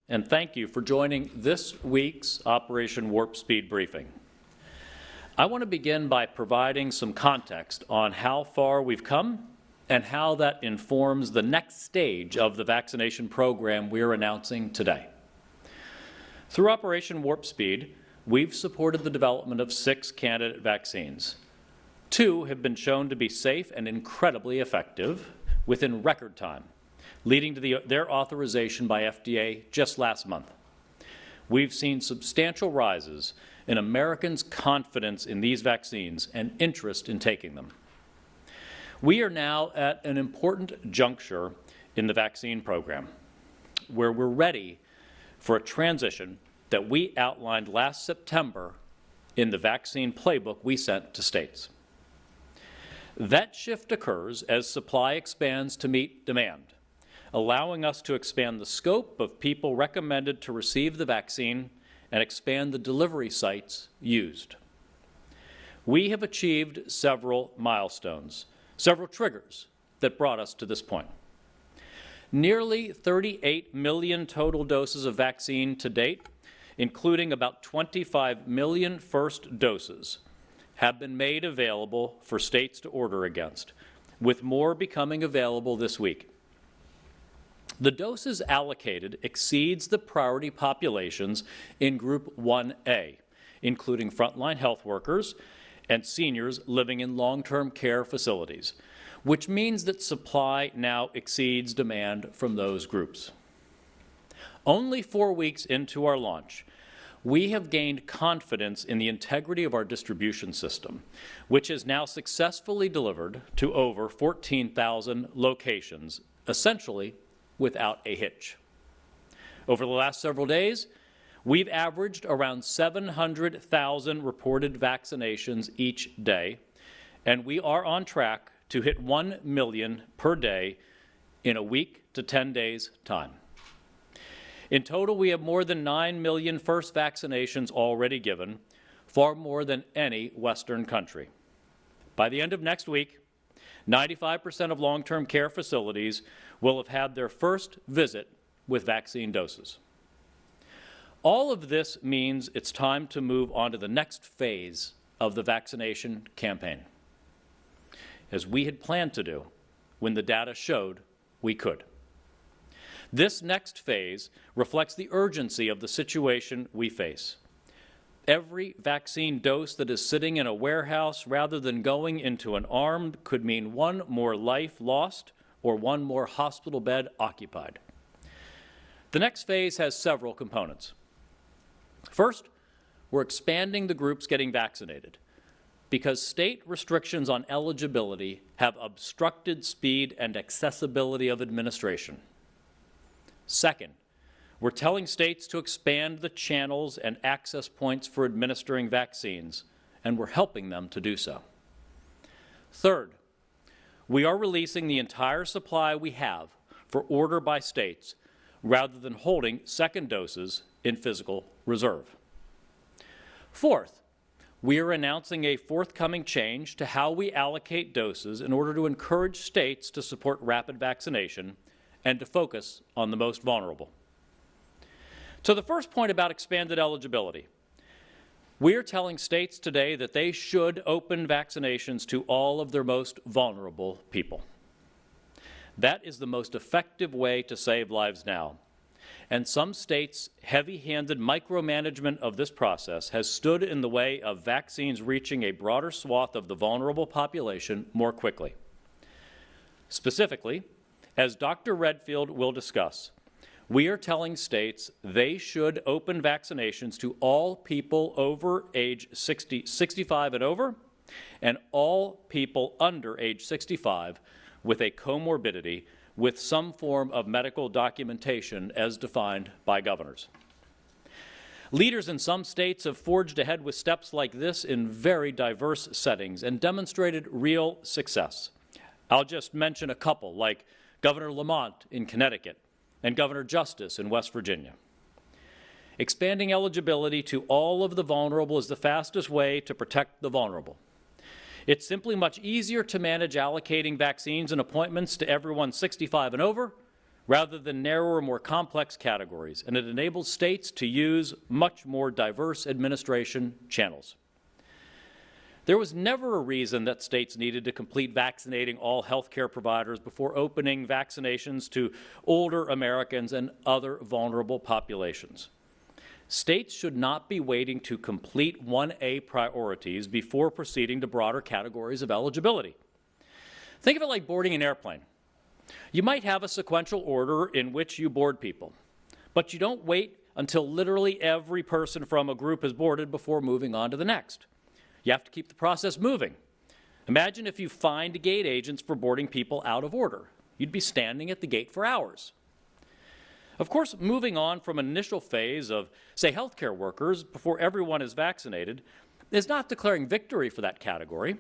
and thank you for joining this week's Operation Warp Speed briefing. I want to begin by providing some context on how far we've come and how that informs the next stage of the vaccination program we're announcing today. Through Operation Warp Speed, we've supported the development of 6 candidate vaccines. 2 have been shown to be safe and incredibly effective within record time, leading to their authorization by FDA just last month. We've seen substantial rises in Americans' confidence in these vaccines and interest in taking them. We are now at an important juncture in the vaccine program, where we're ready for a transition that we outlined last September in the vaccine playbook we sent to states. That shift occurs as supply expands to meet demand, allowing us to expand the scope of people recommended to receive the vaccine and expand the delivery sites used. We have achieved several milestones, several triggers that brought us to this point. Nearly 38 million total doses of vaccine to date, including about 25 million first doses, have been made available for states to order against, with more becoming available this week. The doses allocated exceeds the priority populations in Group 1A, including frontline health workers and seniors living in long-term care facilities, which means that supply now exceeds demand from those groups. Only 4 weeks into our launch, we have gained confidence in the integrity of our distribution system, which has now successfully delivered to over 14,000 locations, essentially without a hitch. Over the last several days, we've averaged around 700,000 reported vaccinations each day, and we are on track to hit 1 million per day in a week to 10 days' time. In total, we have more than 9 million first vaccinations already given, far more than any Western country. By the end of next week, 95% of long-term care facilities will have had their first visit with vaccine doses. All of this means it's time to move on to the next phase of the vaccination campaign, as we had planned to do when the data showed we could. This next phase reflects the urgency of the situation we face. Every vaccine dose that is sitting in a warehouse rather than going into an arm could mean 1 more life lost or 1 more hospital bed occupied. The next phase has several components. First, we're expanding the groups getting vaccinated because state restrictions on eligibility have obstructed speed and accessibility of administration. Second, we're telling states to expand the channels and access points for administering vaccines, and we're helping them to do so. Third, we are releasing the entire supply we have for order by states rather than holding second doses in physical reserve. Fourth, we are announcing a forthcoming change to how we allocate doses in order to encourage states to support rapid vaccination and to focus on the most vulnerable. So the first point about expanded eligibility. We are telling states today that they should open vaccinations to all of their most vulnerable people. That is the most effective way to save lives now. And some states' heavy-handed micromanagement of this process has stood in the way of vaccines reaching a broader swath of the vulnerable population more quickly. Specifically, as Dr. Redfield will discuss, we are telling states they should open vaccinations to all people over age 65 and over, and all people under age 65 with a comorbidity with some form of medical documentation as defined by governors. Leaders in some states have forged ahead with steps like this in very diverse settings and demonstrated real success. I'll just mention a couple, like Governor Lamont in Connecticut and Governor Justice in West Virginia. Expanding eligibility to all of the vulnerable is the fastest way to protect the vulnerable. It's simply much easier to manage allocating vaccines and appointments to everyone 65 and over rather than narrower, more complex categories, and it enables states to use much more diverse administration channels. There was never a reason that states needed to complete vaccinating all healthcare providers before opening vaccinations to older Americans and other vulnerable populations. States should not be waiting to complete 1A priorities before proceeding to broader categories of eligibility. Think of it like boarding an airplane. You might have a sequential order in which you board people, but you don't wait until literally every person from a group is boarded before moving on to the next. You have to keep the process moving. Imagine if you fined gate agents for boarding people out of order. You'd be standing at the gate for hours. Of course, moving on from an initial phase of, say, healthcare workers before everyone is vaccinated is not declaring victory for that category.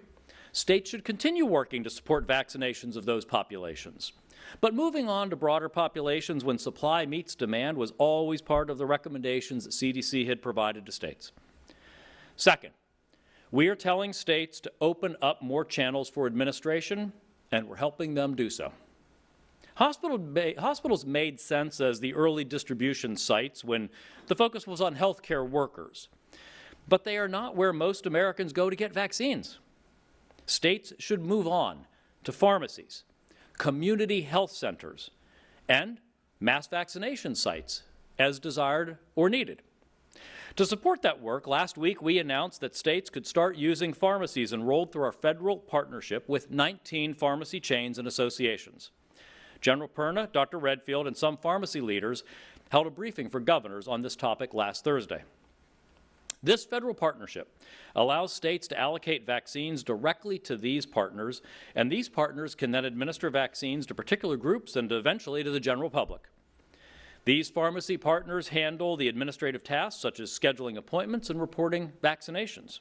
States should continue working to support vaccinations of those populations. But moving on to broader populations when supply meets demand was always part of the recommendations that CDC had provided to states. Second, we are telling states to open up more channels for administration, and we're helping them do so. Hospitals made sense as the early distribution sites when the focus was on healthcare workers, but they are not where most Americans go to get vaccines. States should move on to pharmacies, community health centers, and mass vaccination sites as desired or needed. To support that work, last week we announced that states could start using pharmacies enrolled through our federal partnership with 19 pharmacy chains and associations. General Perna, Dr. Redfield, and some pharmacy leaders held a briefing for governors on this topic last Thursday. This federal partnership allows states to allocate vaccines directly to these partners, and these partners can then administer vaccines to particular groups and eventually to the general public. These pharmacy partners handle the administrative tasks such as scheduling appointments and reporting vaccinations.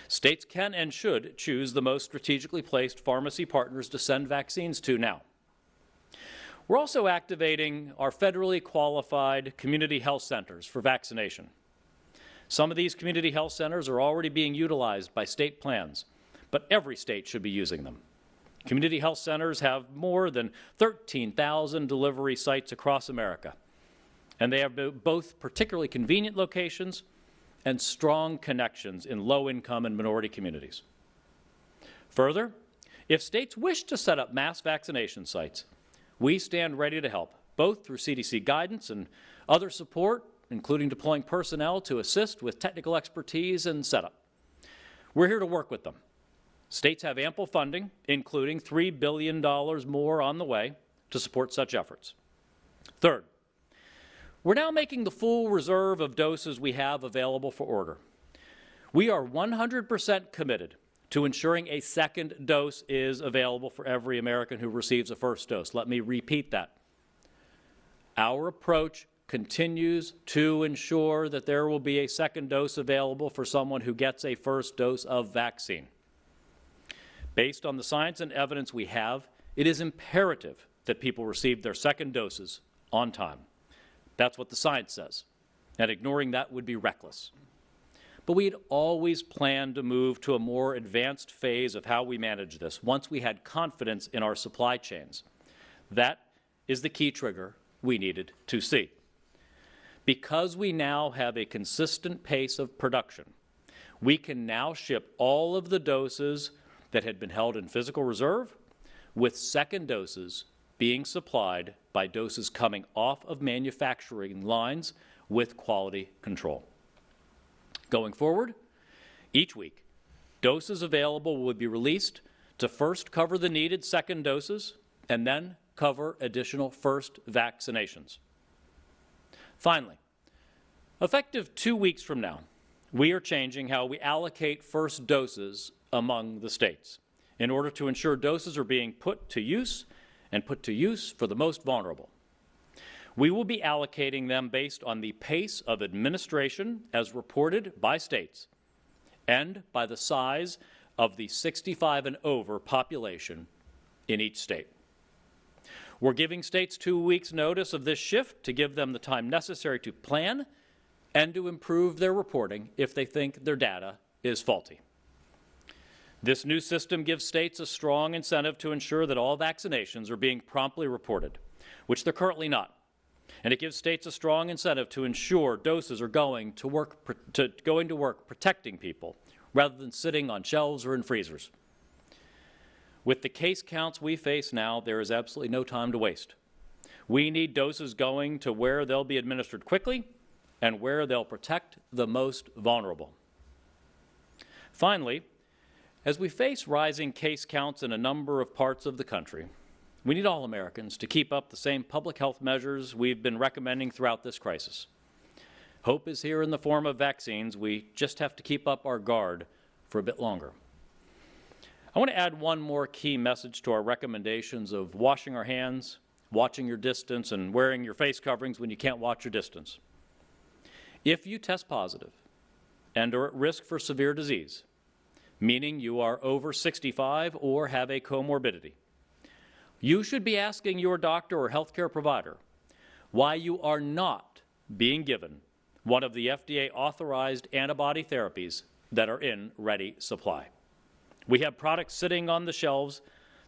States can and should choose the most strategically placed pharmacy partners to send vaccines to now. We're also activating our federally qualified community health centers for vaccination. Some of these community health centers are already being utilized by state plans, but every state should be using them. Community health centers have more than 13,000 delivery sites across America, and they have both particularly convenient locations and strong connections in low-income and minority communities. Further, if states wish to set up mass vaccination sites, we stand ready to help, both through CDC guidance and other support, including deploying personnel to assist with technical expertise and setup. We're here to work with them. States have ample funding, including $3 billion more on the way to support such efforts. Third, we're now making the full reserve of doses we have available for order. We are 100% committed to ensuring a second dose is available for every American who receives a first dose. Let me repeat that. Our approach continues to ensure that there will be a second dose available for someone who gets a first dose of vaccine. Based on the science and evidence we have, it is imperative that people receive their second doses on time. That's what the science says, and ignoring that would be reckless. But we had always planned to move to a more advanced phase of how we manage this once we had confidence in our supply chains. That is the key trigger we needed to see. Because we now have a consistent pace of production, we can now ship all of the doses that had been held in physical reserve, with second doses being supplied by doses coming off of manufacturing lines with quality control. Going forward, each week, doses available will be released to first cover the needed second doses and then cover additional first vaccinations. Finally, effective 2 weeks from now, we are changing how we allocate first doses among the states in order to ensure doses are being put to use and put to use for the most vulnerable. We will be allocating them based on the pace of administration as reported by states and by the size of the 65 and over population in each state. We're giving states 2 weeks' notice of this shift to give them the time necessary to plan and to improve their reporting if they think their data is faulty. This new system gives states a strong incentive to ensure that all vaccinations are being promptly reported. which they're currently not. And it gives states a strong incentive to ensure doses are going to work protecting people rather than sitting on shelves or in freezers. With the case counts we face now, there is absolutely no time to waste. We need doses going to where they'll be administered quickly and where they'll protect the most vulnerable. Finally, as we face rising case counts in a number of parts of the country, we need all Americans to keep up the same public health measures we've been recommending throughout this crisis. Hope is here in the form of vaccines. We just have to keep up our guard for a bit longer. I want to add one more key message to our recommendations of washing our hands, watching your distance, and wearing your face coverings when you can't watch your distance. If you test positive and are at risk for severe disease, meaning you are over 65 or have a comorbidity, you should be asking your doctor or healthcare provider why you are not being given one of the FDA-authorized antibody therapies that are in ready supply. We have products sitting on the shelves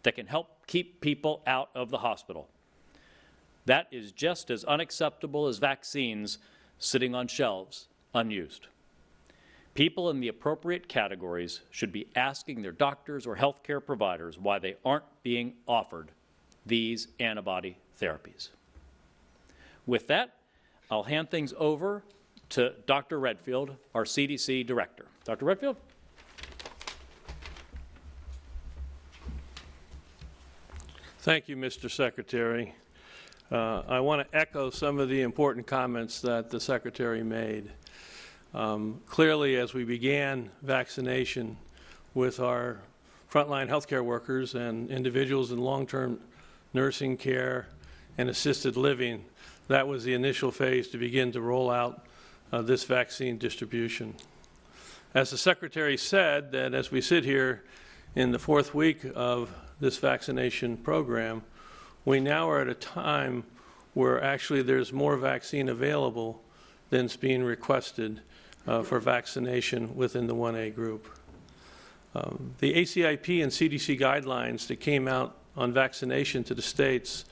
that can help keep people out of the hospital. That is just as unacceptable as vaccines sitting on shelves unused. People in the appropriate categories should be asking their doctors or healthcare providers why they aren't being offered these antibody therapies. With that, I'll hand things over to Dr. Redfield, our CDC director. Dr. Redfield? Thank you, Mr. Secretary. I want to echo some of the important comments that the Secretary made. Clearly, as we began vaccination with our frontline healthcare workers and individuals in long-term nursing care and assisted living, that was the initial phase to begin to roll out this vaccine distribution. As the Secretary said, that as we sit here in the 4th week of this vaccination program, we now are at a time where actually there's more vaccine available than's being requested for vaccination within the 1A group. The ACIP and CDC guidelines that came out on vaccination to the states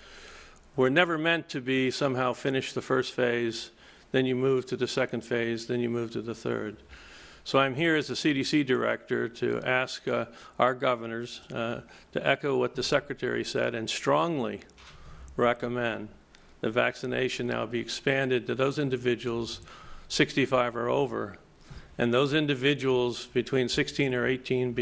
were never meant to be somehow finish the first phase, then you move to the second phase, then you move to the third. So I'm here as the CDC director to ask our governors to echo what the Secretary said and strongly recommend that vaccination now be expanded to those individuals 65 or over, and those individuals between 16 or 18,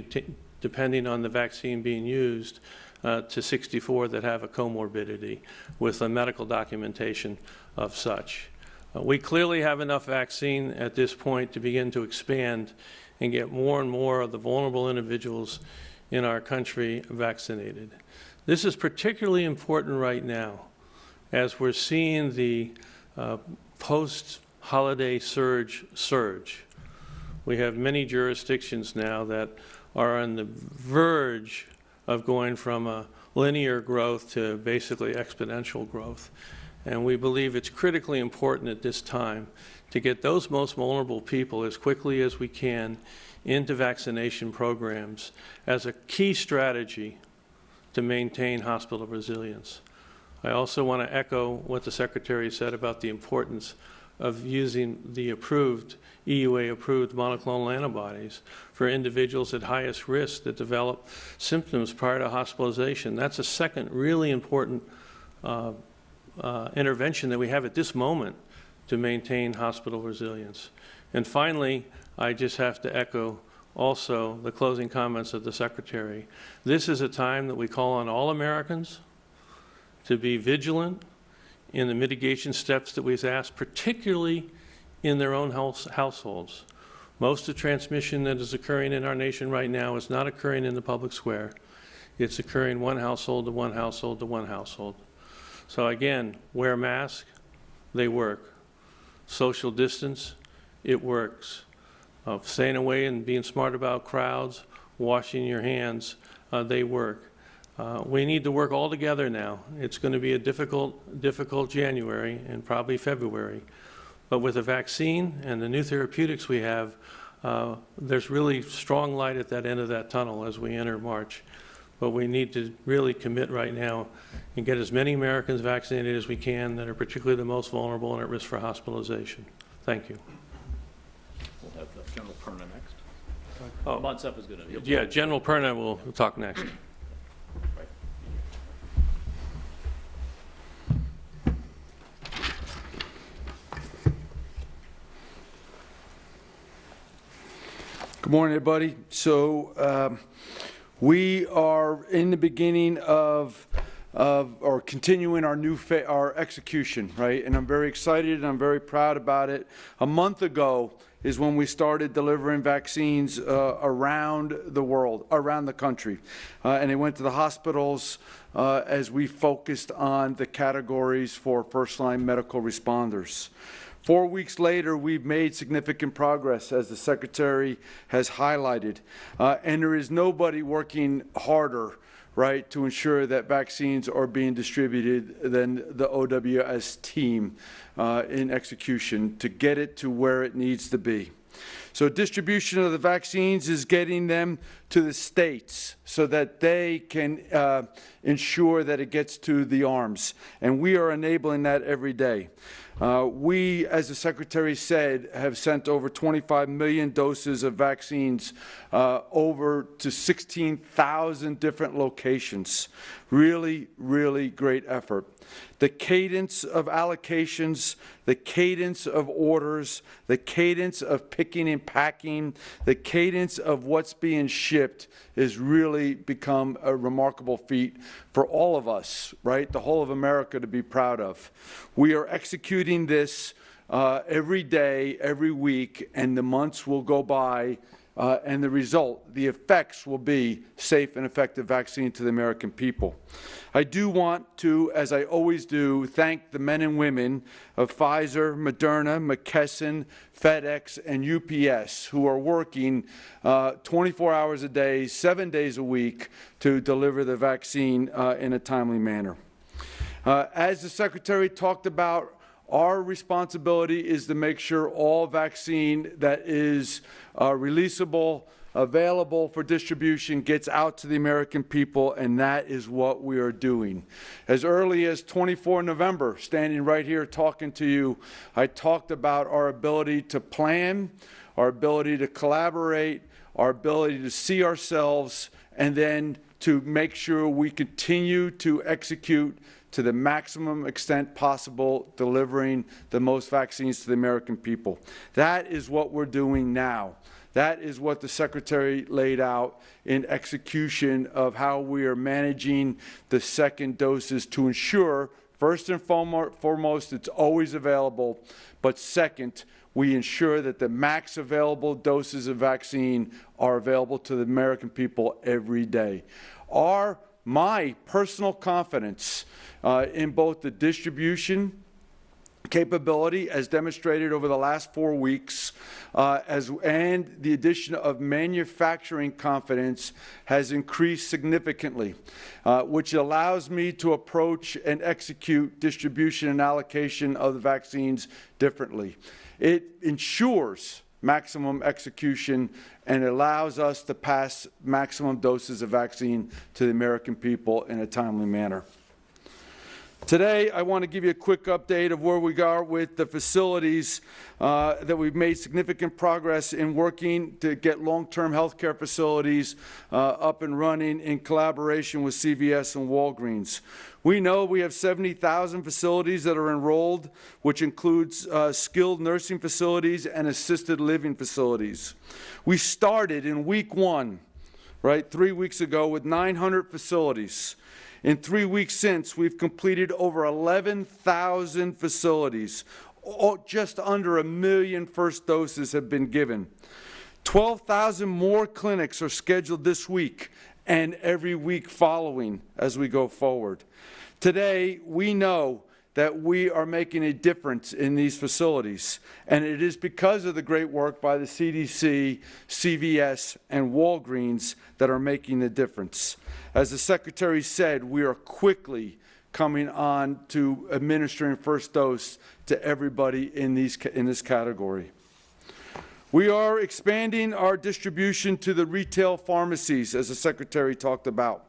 depending on the vaccine being used, to 64 that have a comorbidity with a medical documentation of such. We clearly have enough vaccine at this point to begin to expand and get more and more of the vulnerable individuals in our country vaccinated. This is particularly important right now as we're seeing the post-holiday surge. We have many jurisdictions now that are on the verge of going from a linear growth to basically exponential growth. And we believe it's critically important at this time to get those most vulnerable people as quickly as we can into vaccination programs as a key strategy to maintain hospital resilience. I also want to echo what the Secretary said about the importance of using the approved, EUA-approved monoclonal antibodies for individuals at highest risk that develop symptoms prior to hospitalization. That's a second really important intervention that we have at this moment to maintain hospital resilience. And finally, I just have to echo also the closing comments of the Secretary. This is a time that we call on all Americans to be vigilant in the mitigation steps that we've asked, particularly in their own households. Most of the transmission that is occurring in our nation right now is not occurring in the public square. It's occurring one household to one household to one household. So again, wear masks, they work. Social distance, it works. Staying away and being smart about crowds, washing your hands, they work. We need to work all together now. It's going to be a difficult January and probably February. But with the vaccine and the new therapeutics we have, there's really strong light at that end of that tunnel as we enter March. but we need to really commit right now and get as many Americans vaccinated as we can that are particularly the most vulnerable and at risk for hospitalization. Thank you. We'll have General Perna next. Oh, Montseff is going to. Yeah, General Perna will talk next. Good morning, everybody. So we are in the beginning of or continuing our our execution, right? And I'm very excited and I'm very proud about it. A month ago is when we started delivering vaccines around the world, around the country. And they went to the hospitals as we focused on the categories for first-line medical responders. 4 weeks later, we've made significant progress, as the Secretary has highlighted. And there is nobody working harder, right, to ensure that vaccines are being distributed than the OWS team in execution to get it to where it needs to be. So distribution of the vaccines is getting them to the states so that they can ensure that it gets to the arms. And we are enabling that every day. We, as the Secretary said, have sent over 25 million doses of vaccines over to 16,000 different locations. Really, really great effort. The cadence of allocations, the cadence of orders, the cadence of picking and packing, the cadence of what's being shipped has really become a remarkable feat for all of us, right? The whole of America to be proud of. We are executing this every day, every week, and the months will go by. And the result, the effects will be safe and effective vaccine to the American people. I do want to, as I always do, thank the men and women of Pfizer, Moderna, McKesson, FedEx, and UPS who are working 24 hours a day, 7 days a week to deliver the vaccine in a timely manner. As the Secretary talked about, our responsibility is to make sure all vaccine that is releasable, available for distribution, gets out to the American people, and that is what we are doing. As early as 24 November, standing right here talking to you, I talked about our ability to plan, our ability to collaborate, our ability to see ourselves, and then to make sure we continue to execute to the maximum extent possible, delivering the most vaccines to the American people. That is what we're doing now. That is what the Secretary laid out in execution of how we are managing the second doses to ensure, first and foremost, it's always available, but second, we ensure that the max available doses of vaccine are available to the American people every day. My personal confidence in both the distribution capability, as demonstrated over the last 4 weeks, and the addition of manufacturing confidence has increased significantly, which allows me to approach and execute distribution and allocation of the vaccines differently. It ensures maximum execution and allows us to pass maximum doses of vaccine to the American people in a timely manner. Today, I want to give you a quick update of where we are with the facilities that we've made significant progress in working to get long-term health care facilities up and running in collaboration with CVS and Walgreens. We know we have 70,000 facilities that are enrolled, which includes skilled nursing facilities and assisted living facilities. We started in week 1, right, 3 weeks ago with 900 facilities. In 3 weeks since, we've completed over 11,000 facilities. Just under 1 million first doses have been given. 12,000 more clinics are scheduled this week and every week following as we go forward. Today, we know that we are making a difference in these facilities, and it is because of the great work by the CDC, CVS, and Walgreens that are making the difference. As the Secretary said, we are quickly coming on to administering first dose to everybody in this category. We are expanding our distribution to the retail pharmacies, as the Secretary talked about.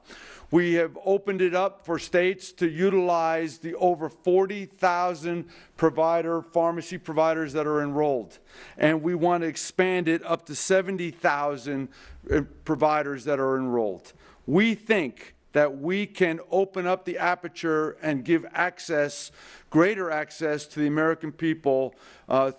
We have opened it up for states to utilize the over 40,000 pharmacy providers that are enrolled. And we want to expand it up to 70,000 providers that are enrolled. We think that we can open up the aperture and give access, greater access to the American people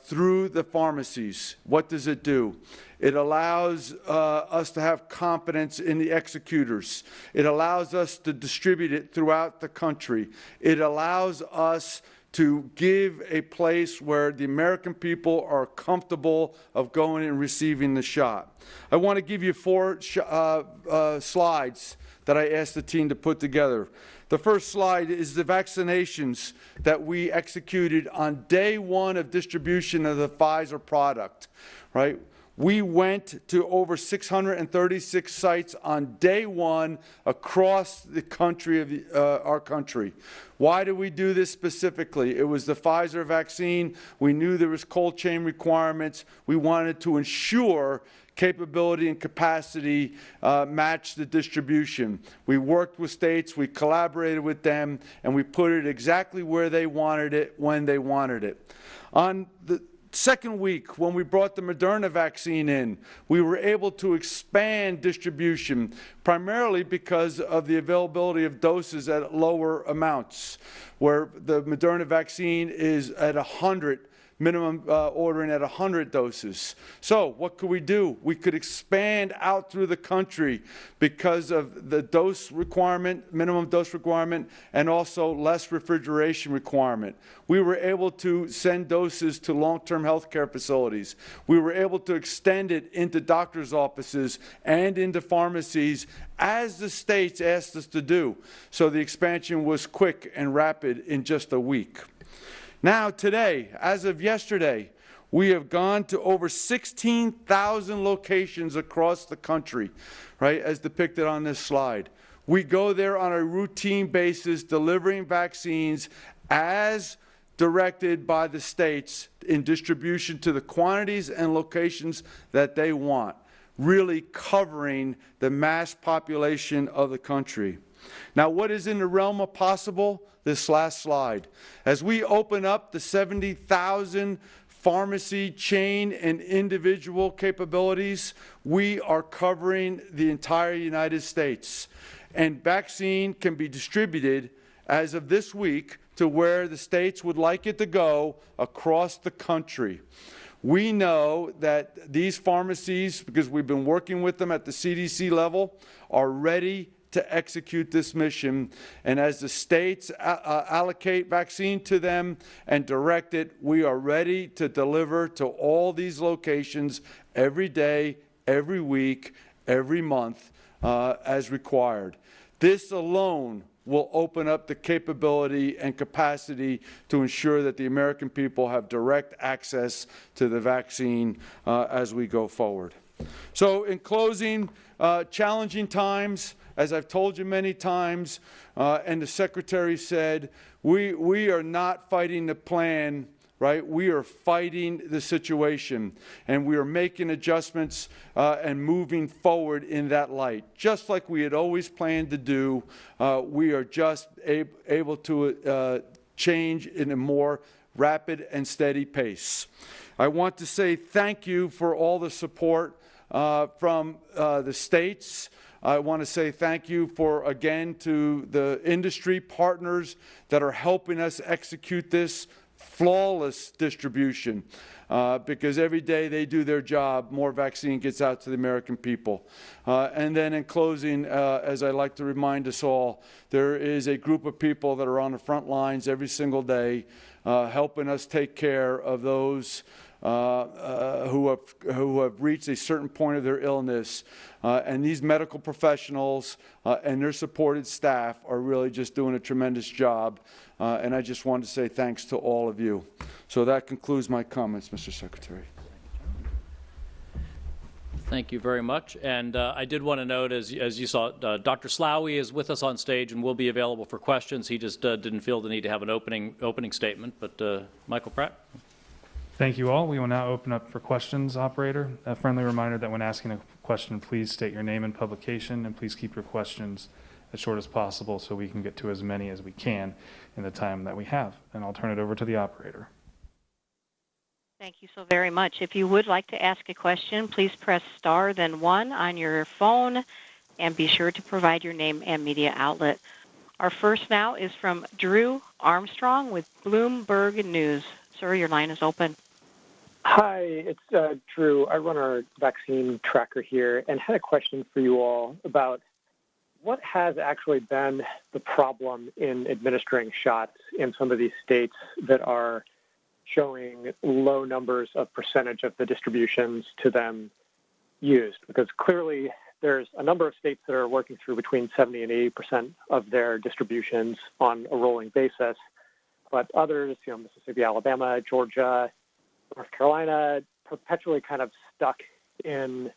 through the pharmacies. What does it do? It allows us to have confidence in the executors. It allows us to distribute it throughout the country. It allows us to give a place where the American people are comfortable of going and receiving the shot. I want to give you 4 slides that I asked the team to put together. The first slide is the vaccinations that we executed on day 1 of distribution of the Pfizer product, right? We went to over 636 sites on day 1 across the country of our country. Why did we do this specifically? It was the Pfizer vaccine. We knew there was cold chain requirements. We wanted to ensure capability and capacity match the distribution. We worked with states, we collaborated with them, and we put it exactly where they wanted it, when they wanted it. On the second week, when we brought the Moderna vaccine in, we were able to expand distribution, primarily because of the availability of doses at lower amounts, where the Moderna vaccine is at 100 minimum ordering at 100 doses. So what could we do? We could expand out through the country because of the dose requirement, minimum dose requirement, and also less refrigeration requirement. We were able to send doses to long-term health care facilities. We were able to extend it into doctors' offices and into pharmacies as the states asked us to do. So the expansion was quick and rapid in just a week. Now today, as of yesterday, we have gone to over 16,000 locations across the country, right, as depicted on this slide. We go there on a routine basis, delivering vaccines as directed by the states in distribution to the quantities and locations that they want, really covering the mass population of the country. Now, what is in the realm of possible? This last slide. As we open up the 70,000 pharmacy chain and individual capabilities, we are covering the entire United States. And vaccine can be distributed as of this week to where the states would like it to go across the country. We know that these pharmacies, because we've been working with them at the CDC level, are ready to execute this mission. And as the states allocate vaccine to them and direct it, we are ready to deliver to all these locations every day, every week, every month as required. This alone will open up the capability and capacity to ensure that the American people have direct access to the vaccine as we go forward. So in closing, challenging times, as I've told you many times, and the Secretary said, we are not fighting the plan, right? We are fighting the situation, and we are making adjustments and moving forward in that light. Just like we had always planned to do, we are just able to change in a more rapid and steady pace. I want to say thank you for all the support from the states. I want to say thank you again to the industry partners that are helping us execute this flawless distribution, because every day they do their job, more vaccine gets out to the American people. And then in closing, as I like to remind us all, there is a group of people that are on the front lines every single day helping us take care of those who have reached a certain point of their illness. And these medical professionals and their supported staff are really just doing a tremendous job. And I just wanted to say thanks to all of you. So that concludes my comments, Mr. Secretary. Thank you very much. And I did want to note, as you saw, Dr. Slaoui is with us on stage and will be available for questions. He just didn't feel the need to have an opening statement. But Michael Pratt. Thank you all. We will now open up for questions, operator. A friendly reminder that when asking a question, please state your name and publication, and please keep your questions as short as possible so we can get to as many as we can in the time that we have. And I'll turn it over to the operator. Thank you so very much. If you would like to ask a question, please press star then 1 on your phone and be sure to provide your name and media outlet. Our first now is from Drew Armstrong with Bloomberg News. Sir, your line is open. Hi, it's Drew. I run our vaccine tracker here and had a question for you all about what has actually been the problem in administering shots in some of these states that are showing low numbers of percentage of the distributions to them used, because clearly there's a number of states that are working through between 70 and 80% of their distributions on a rolling basis, but others, Mississippi, Alabama, Georgia, North Carolina, perpetually kind of stuck in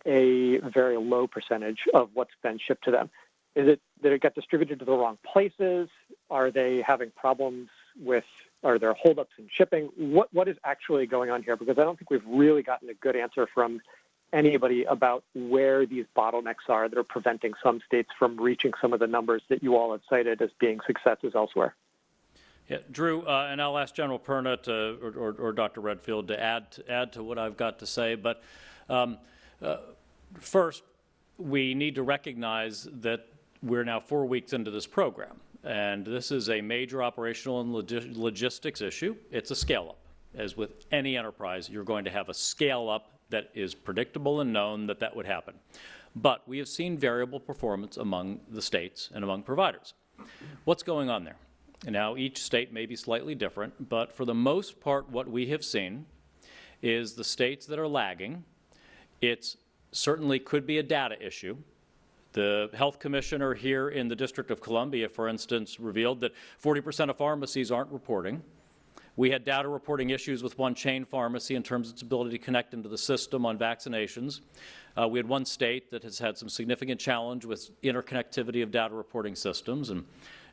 a very low percentage of what's been shipped to them. Is it that it got distributed to the wrong places? Are they having problems with, are there holdups in shipping? What is actually going on here? Because I don't think we've really gotten a good answer from anybody about where these bottlenecks are that are preventing some states from reaching some of the numbers that you all have cited as being successes elsewhere. Yeah, Drew, and I'll ask General Perna or Dr. Redfield to add to what I've got to say. But first, we need to recognize that we're now 4 weeks into this program, and this is a major operational and logistics issue. It's a scale-up. As with any enterprise, you're going to have a scale-up that is predictable and known that would happen. But we have seen variable performance among the states and among providers. What's going on there? Now, each state may be slightly different, but for the most part, what we have seen is the states that are lagging. It certainly could be a data issue. The health commissioner here in the District of Columbia, for instance, revealed that 40% of pharmacies aren't reporting. We had data reporting issues with one chain pharmacy in terms of its ability to connect into the system on vaccinations. We had one state that has had some significant challenge with interconnectivity of data reporting systems. And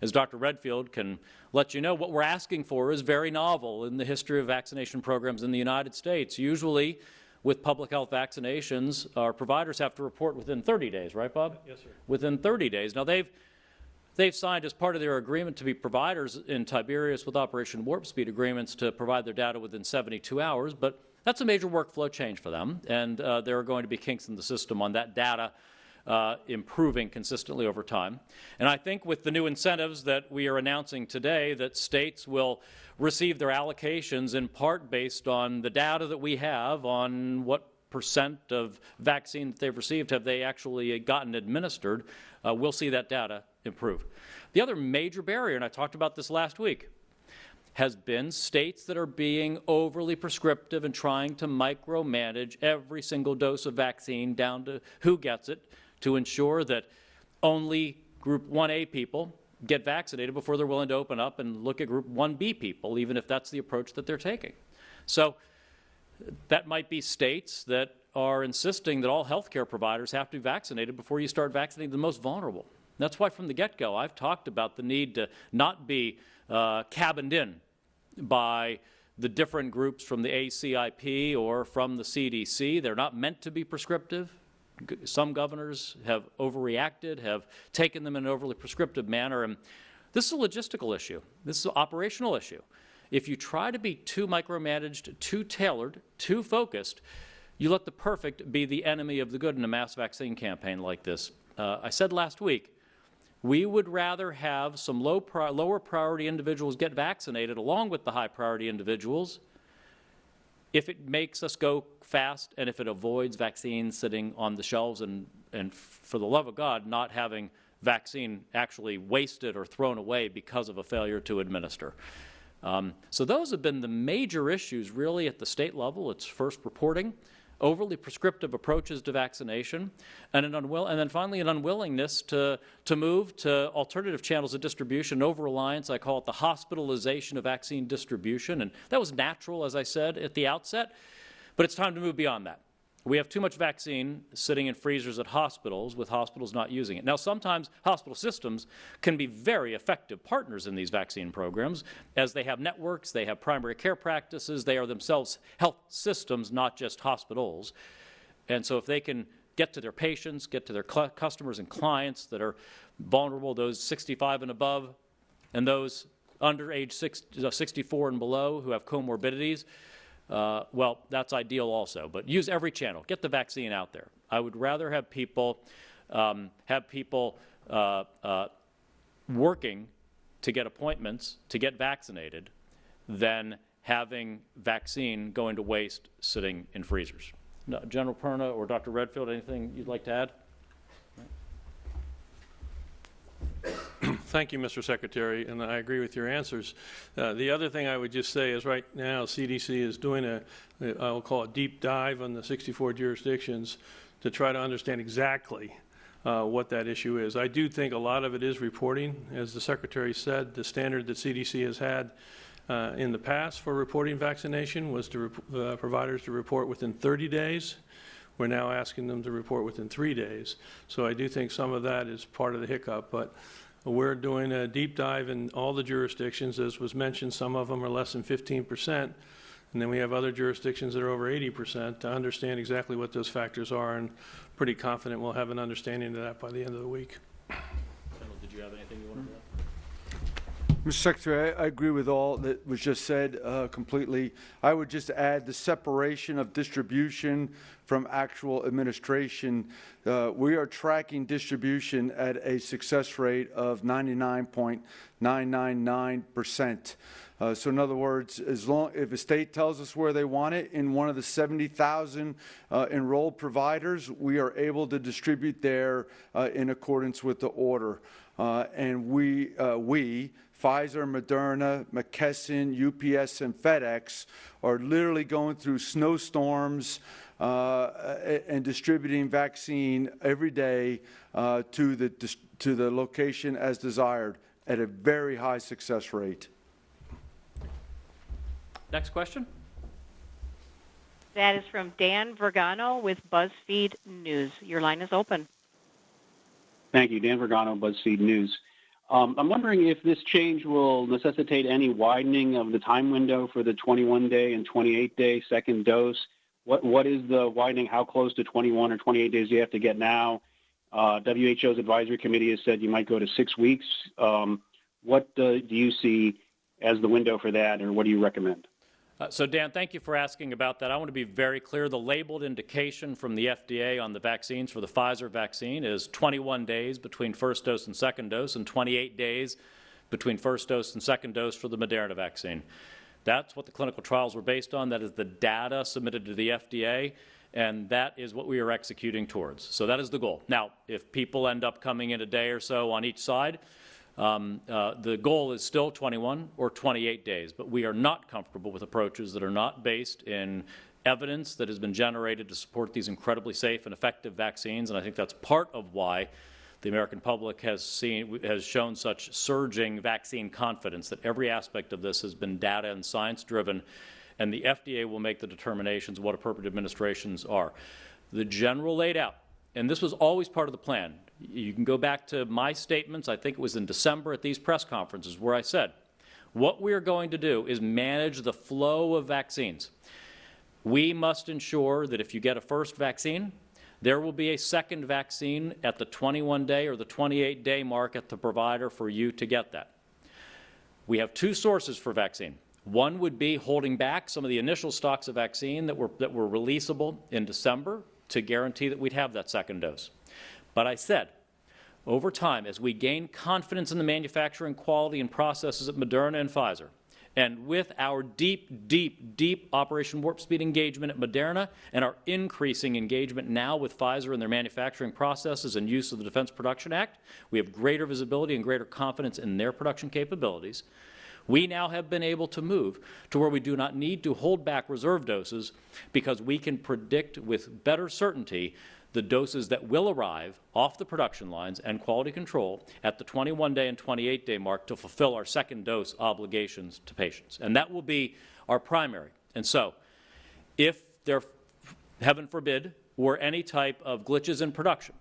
as Dr. Redfield can let you know, what we're asking for is very novel in the history of vaccination programs in the United States. Usually, with public health vaccinations, our providers have to report within 30 days, right, Bob? Yes, sir. Within 30 days. Now, they've signed as part of their agreement to be providers in Tiberius with Operation Warp Speed agreements to provide their data within 72 hours, but that's a major workflow change for them, and there are going to be kinks in the system on that data improving consistently over time. And I think with the new incentives that we are announcing today, that states will receive their allocations in part based on the data that we have on what percent of vaccine that they've received have they actually gotten administered. We'll see that data improve. The other major barrier, and I talked about this last week, has been states that are being overly prescriptive and trying to micromanage every single dose of vaccine down to who gets it, to ensure that only Group 1A people get vaccinated before they're willing to open up and look at Group 1B people, even if that's the approach that they're taking. So that might be states that are insisting that all healthcare providers have to be vaccinated before you start vaccinating the most vulnerable. And that's why from the get-go I've talked about the need to not be cabined in by the different groups from the ACIP or from the CDC. They're not meant to be prescriptive. Some governors have overreacted, have taken them in an overly prescriptive manner, and this is a logistical issue. This is an operational issue. If you try to be too micromanaged, too tailored, too focused, you let the perfect be the enemy of the good in a mass vaccine campaign like this. I said last week, we would rather have some lower priority individuals get vaccinated along with the high priority individuals if it makes us go fast and if it avoids vaccines sitting on the shelves and for the love of God, not having vaccine actually wasted or thrown away because of a failure to administer. So those have been the major issues really at the state level. It's first reporting, overly prescriptive approaches to vaccination, and then finally an unwillingness to move to alternative channels of distribution, over-reliance. I call it the hospitalization of vaccine distribution, and that was natural, as I said at the outset, but it's time to move beyond that. we have too much vaccine sitting in freezers at hospitals with hospitals not using it. Now, sometimes hospital systems can be very effective partners in these vaccine programs as they have networks, they have primary care practices, they are themselves health systems, not just hospitals. And so if they can get to their patients, get to their customers and clients that are vulnerable, those 65 and above, and those under age 64 and below who have comorbidities, well, that's ideal also. But use every channel. Get the vaccine out there. I would rather have people working to get appointments to get vaccinated than having vaccine going to waste sitting in freezers. No, General Perna or Dr. Redfield, anything you'd like to add? Thank you, Mr. Secretary, and I agree with your answers. The other thing I would just say is right now CDC is doing I will call it deep dive on the 64 jurisdictions to try to understand exactly what that issue is. I do think a lot of it is reporting. As the Secretary said, the standard that CDC has had in the past for reporting vaccination was to providers to report within 30 days. We're now asking them to report within 3 days. So I do think some of that is part of the hiccup, but we're doing a deep dive in all the jurisdictions. As was mentioned, some of them are less than 15%, and then we have other jurisdictions that are over 80% to understand exactly what those factors are, and pretty confident we'll have an understanding of that by the end of the week. General, did you have anything you wanted to add? Mr. Secretary, I agree with all that was just said completely. I would just add the separation of distribution from actual administration. We are tracking distribution at a success rate of 99.999%. So in other words, if a state tells us where they want it in one of the 70,000 enrolled providers, we are able to distribute there in accordance with the order. And we, Pfizer, Moderna, McKesson, UPS, and FedEx are literally going through snowstorms and distributing vaccine every day to the location as desired at a very high success rate. Next question. That is from Dan Vergano with BuzzFeed News. Your line is open. Thank you. Dan Vergano, BuzzFeed News. I'm wondering if this change will necessitate any widening of the time window for the 21-day and 28-day second dose. What is the widening? How close to 21 or 28 days do you have to get now? WHO's advisory committee has said you might go to 6 weeks. What do you see as the window for that, or what do you recommend? So Dan, thank you for asking about that. I want to be very clear. The labeled indication from the FDA on the vaccines for the Pfizer vaccine is 21 days between first dose and second dose, and 28 days between first dose and second dose for the Moderna vaccine. That's what the clinical trials were based on. That is the data submitted to the FDA, and that is what we are executing towards. So that is the goal. Now, if people end up coming in a day or so on each side, the goal is still 21 or 28 days, but we are not comfortable with approaches that are not based in evidence that has been generated to support these incredibly safe and effective vaccines, and I think that's part of why the American public has shown such surging vaccine confidence, that every aspect of this has been data and science driven, and the FDA will make the determinations of what appropriate administrations are. The general laid out, and this was always part of the plan. You can go back to my statements, I think it was in December at these press conferences, where I said, what we are going to do is manage the flow of vaccines. We must ensure that if you get a first vaccine, there will be a second vaccine at the 21-day or the 28-day mark at the provider for you to get that. We have two sources for vaccine. One would be holding back some of the initial stocks of vaccine that were releasable in December to guarantee that we'd have that second dose. But I said, over time, as we gain confidence in the manufacturing quality and processes at Moderna and Pfizer, and with our deep, deep, deep Operation Warp Speed engagement at Moderna and our increasing engagement now with Pfizer and their manufacturing processes and use of the Defense Production Act, we have greater visibility and greater confidence in their production capabilities. We now have been able to move to where we do not need to hold back reserve doses because we can predict with better certainty the doses that will arrive off the production lines and quality control at the 21-day and 28-day mark to fulfill our second dose obligations to patients. And that will be our primary. And so if there heaven forbid, were any type of glitches in production.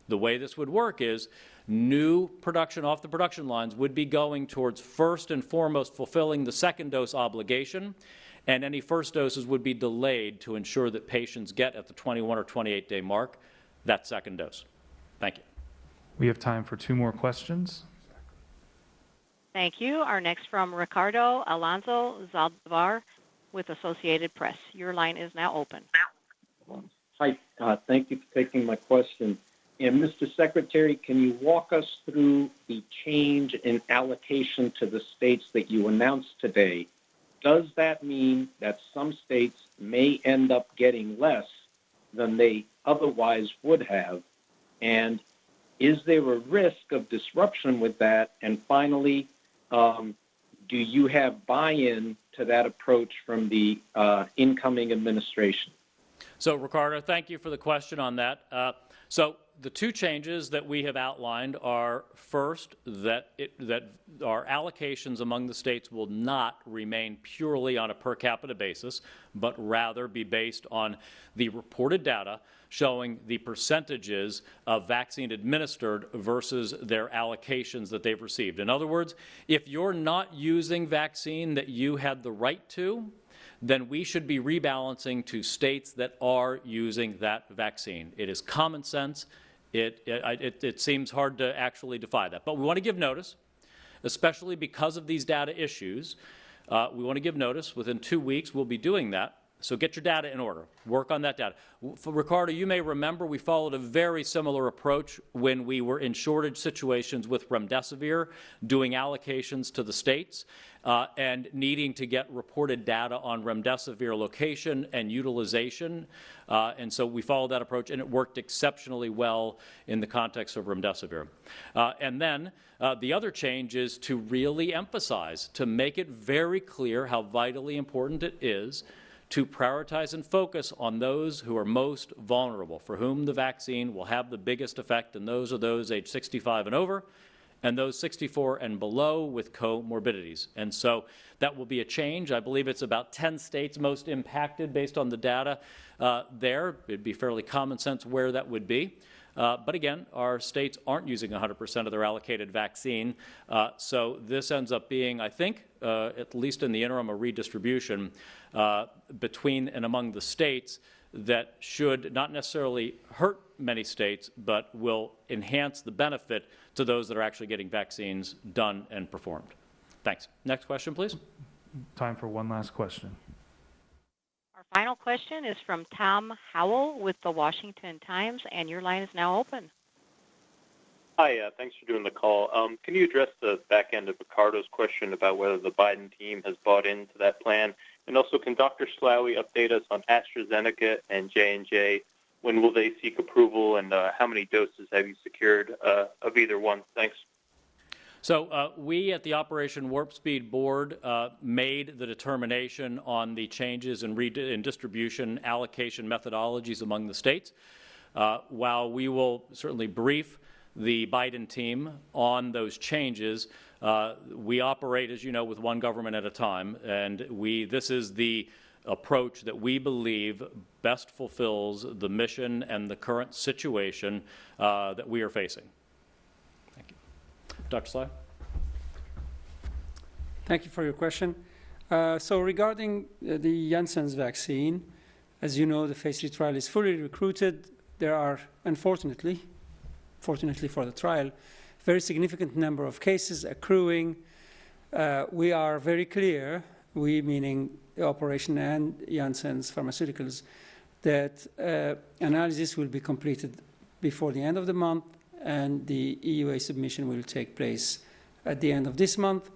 The way this would work is new production off the production lines would be going towards first and foremost fulfilling the second dose obligation, and any first doses would be delayed to ensure that patients get at the 21 or 28-day mark that second dose. Thank you. We have time for 2 more questions. Thank you. Our next from Ricardo Alonso Zaldivar with Associated Press. Your line is now open. Hi, thank you for taking my question. And Mr. Secretary, can you walk us through the change in allocation to the states that you announced today? Does that mean that some states may end up getting less than they otherwise would have? And is there a risk of disruption with that? And finally, do you have buy-in to that approach from the incoming administration? So, Ricardo, thank you for the question on that. So the 2 changes that we have outlined are, first, that our allocations among the states will not remain purely on a per capita basis, but rather be based on the reported data showing the percentages of vaccine administered versus their allocations that they've received. In other words, if you're not using vaccine that you had the right to, then we should be rebalancing to states that are using that vaccine. It is common sense. It seems hard to actually defy that. But we want to give notice, especially because of these data issues. We want to give notice. Within 2 weeks, we'll be doing that. So get your data in order. Work on that data. For Ricardo, you may remember we followed a very similar approach when we were in shortage situations with remdesivir, doing allocations to the states and needing to get reported data on remdesivir location and utilization. And so we followed that approach, and it worked exceptionally well in the context of remdesivir. And then the other change is to really emphasize, to make it very clear how vitally important it is to prioritize and focus on those who are most vulnerable, for whom the vaccine will have the biggest effect, and those are those age 65 and over, and those 64 and below with comorbidities. And so that will be a change. I believe it's about 10 states most impacted based on the data there. It'd be fairly common sense where that would be. But again, our states aren't using 100% of their allocated vaccine. So this ends up being, I think, at least in the interim, a redistribution between and among the states that should not necessarily hurt many states, but will enhance the benefit to those that are actually getting vaccines done and performed. Thanks. Next question, please. Time for 1 last question. Our final question is from Tom Howell with the Washington Times, and your line is now open. Hi, thanks for doing the call. Can you address the back end of Ricardo's question about whether the Biden team has bought into that plan? And also, can Dr. Slaoui update us on AstraZeneca and J&J? When will they seek approval, and how many doses have you secured of either one? Thanks. So we at the Operation Warp Speed Board made the determination on the changes in distribution allocation methodologies among the states. While we will certainly brief the Biden team on those changes, we operate, as you know, with one government at a time, and this is the approach that we believe best fulfills the mission and the current situation that we are facing. Thank you. Dr. Slaoui? Thank you for your question. So regarding the Janssen's vaccine, as you know, the phase 3 trial is fully recruited. There are, fortunately for the trial, very significant number of cases accruing. We are very clear, we meaning the operation and Janssen's Pharmaceuticals, that analysis will be completed before the end of the month, and the EUA submission will take place at the end of this month.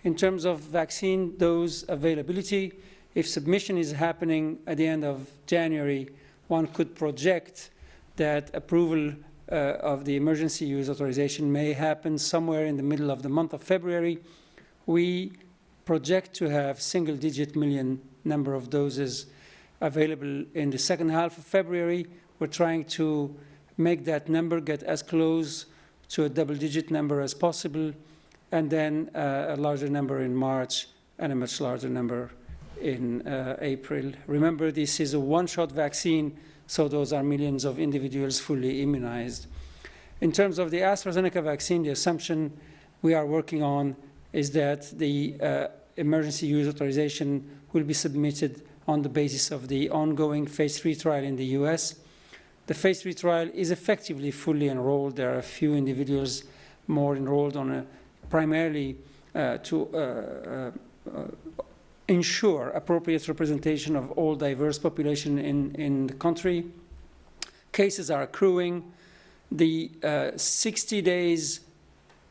In terms of vaccine dose availability, if submission is happening at the end of January, one could project that approval of the emergency use authorization may happen somewhere in the middle of the month of February. We project to have single-digit million number of doses available in the second half of February. We're trying to make that number get as close to a double-digit number as possible, and then a larger number in March and a much larger number in April. Remember, this is a one-shot vaccine, so those are millions of individuals fully immunized. In terms of the AstraZeneca vaccine, the assumption we are working on is that the emergency use authorization will be submitted on the basis of the ongoing phase 3 trial in the US. The phase 3 trial is effectively fully enrolled. There are a few individuals more enrolled on primarily to ensure appropriate representation of all diverse population in the country. Cases are accruing. The 60 days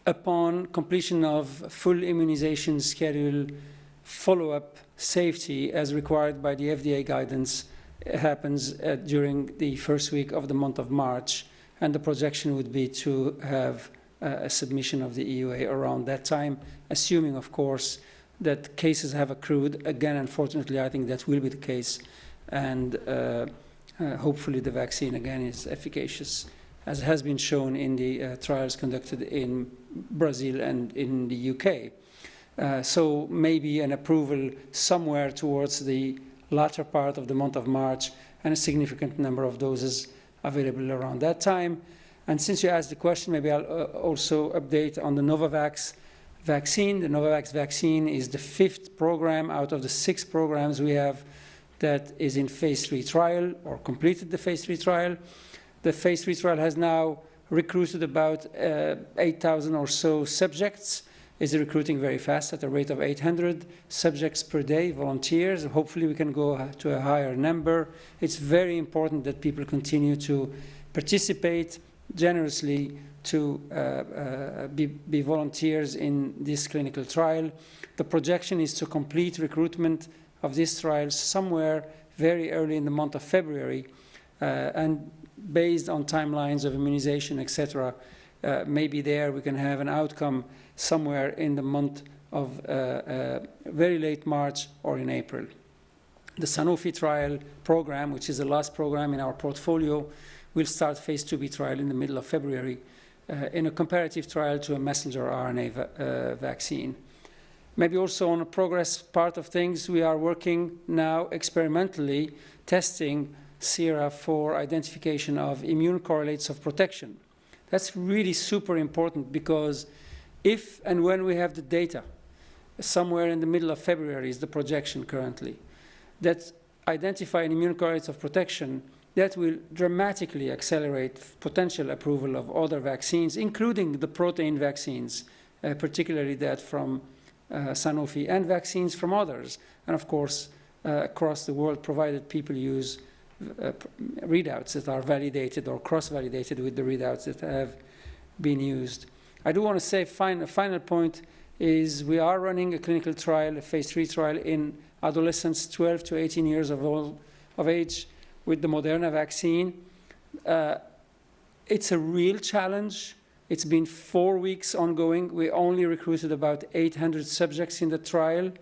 upon completion of full immunization schedule follow-up safety as required by the FDA guidance happens during the first week of the month of March, and the projection would be to have a submission of the EUA around that time, assuming, of course, that cases have accrued. Again, unfortunately, I think that will be the case, and hopefully the vaccine, again, is efficacious, as has been shown in the trials conducted in Brazil and in the UK. So maybe an approval somewhere towards the latter part of the month of March, and a significant number of doses available around that time. And since you asked the question, maybe I'll also update on the Novavax vaccine. The Novavax vaccine is the 5th program out of the 6 programs we have that is in phase 3 trial or completed the phase 3 trial. The phase 3 trial has now recruited about 8,000 or so subjects. Is recruiting very fast at a rate of 800 subjects per day, volunteers. Hopefully we can go to a higher number. It's very important that people continue to participate generously to be volunteers in this clinical trial. The projection is to complete recruitment of this trial somewhere very early in the month of February, and based on timelines of immunization, etc., maybe there we can have an outcome somewhere in the month of very late March or in April. The Sanofi trial program, which is the last program in our portfolio, will start phase 2b trial in the middle of February in a comparative trial to a messenger RNA vaccine. Maybe also on a progress part of things, we are working now experimentally testing sera for identification of immune correlates of protection. That's really super important, because if and when we have the data, somewhere in the middle of February is the projection currently, that identify immune correlates of protection, that will dramatically accelerate potential approval of other vaccines, including the protein vaccines, particularly that from Sanofi, and vaccines from others, and of course across the world, provided people use readouts that are validated or cross-validated with the readouts that have been used. I do want to say a final point is we are running a clinical trial, a phase 3 trial in adolescents 12 to 18 years of age with the Moderna vaccine. It's a real challenge. It's been 4 weeks ongoing. We only recruited about 800 subjects in the trial.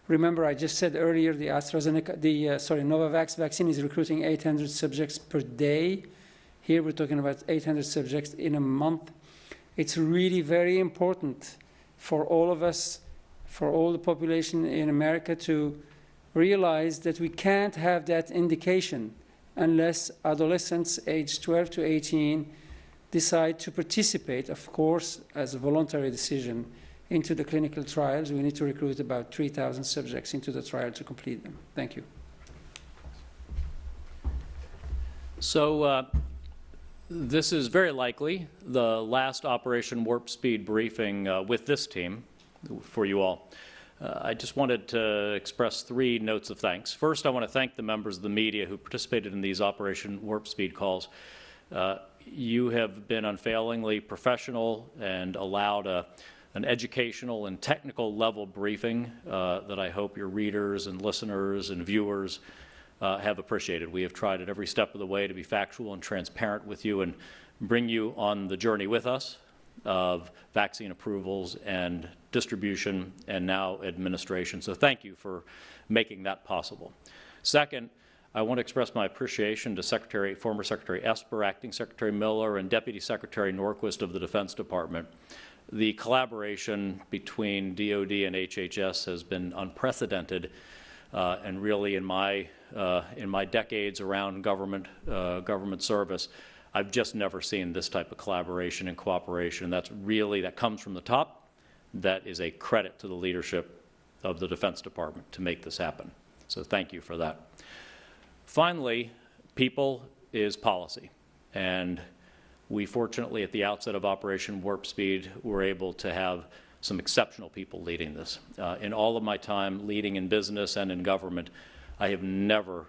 Remember, I just said earlier the Novavax vaccine is recruiting 800 subjects per day. Here we're talking about 800 subjects in a month. It's really very important for all of us, for all the population in America, to realize that we can't have that indication unless adolescents aged 12 to 18 decide to participate, of course, as a voluntary decision, into the clinical trials. We need to recruit about 3,000 subjects into the trial to complete them. Thank you. So this is very likely the last Operation Warp Speed briefing with this team for you all. I just wanted to express 3 notes of thanks. First, I want to thank the members of the media who participated in these Operation Warp Speed calls. You have been unfailingly professional and allowed an educational and technical level briefing that I hope your readers and listeners and viewers have appreciated. We have tried at every step of the way to be factual and transparent with you and bring you on the journey with us of vaccine approvals and distribution and now administration. So thank you for making that possible. Second, I want to express my appreciation to former Secretary Esper, Acting Secretary Miller, and Deputy Secretary Norquist of the Defense Department. The collaboration between DoD and HHS has been unprecedented And really in my decades around government service, I've just never seen this type of collaboration and cooperation. That comes from the top. That is a credit to the leadership of the Defense Department to make this happen. So thank you for that. Finally, people is policy. And we fortunately, at the outset of Operation Warp Speed, were able to have some exceptional people leading this. In all of my time leading in business and in government, I have never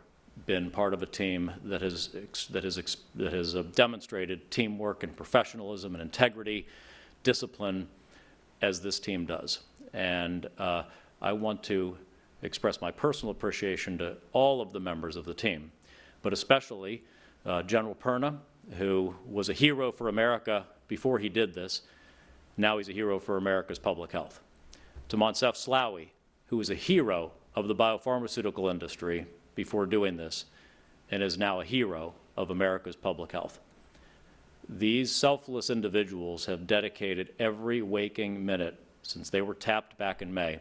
been part of a team that has demonstrated teamwork and professionalism and integrity, discipline, as this team does. And I want to express my personal appreciation to all of the members of the team, but especially General Perna, who was a hero for America before he did this. Now he's a hero for America's public health. To Moncef Slaoui, who is a hero of the biopharmaceutical industry before doing this, and is now a hero of America's public health. These selfless individuals have dedicated every waking minute since they were tapped back in May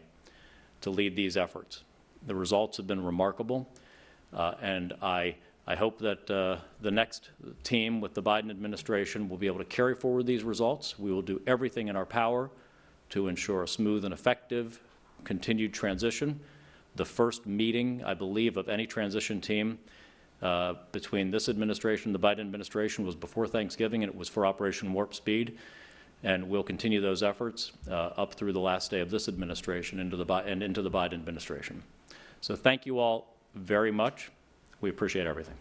to lead these efforts. The results have been remarkable, and I hope that the next team with the Biden administration will be able to carry forward these results. We will do everything in our power to ensure a smooth and effective continued transition. The first meeting, I believe, of any transition team between this administration and the Biden administration was before Thanksgiving, and it was for Operation Warp Speed. And we'll continue those efforts up through the last day of this administration into the Biden administration. So thank you all very much. We appreciate everything.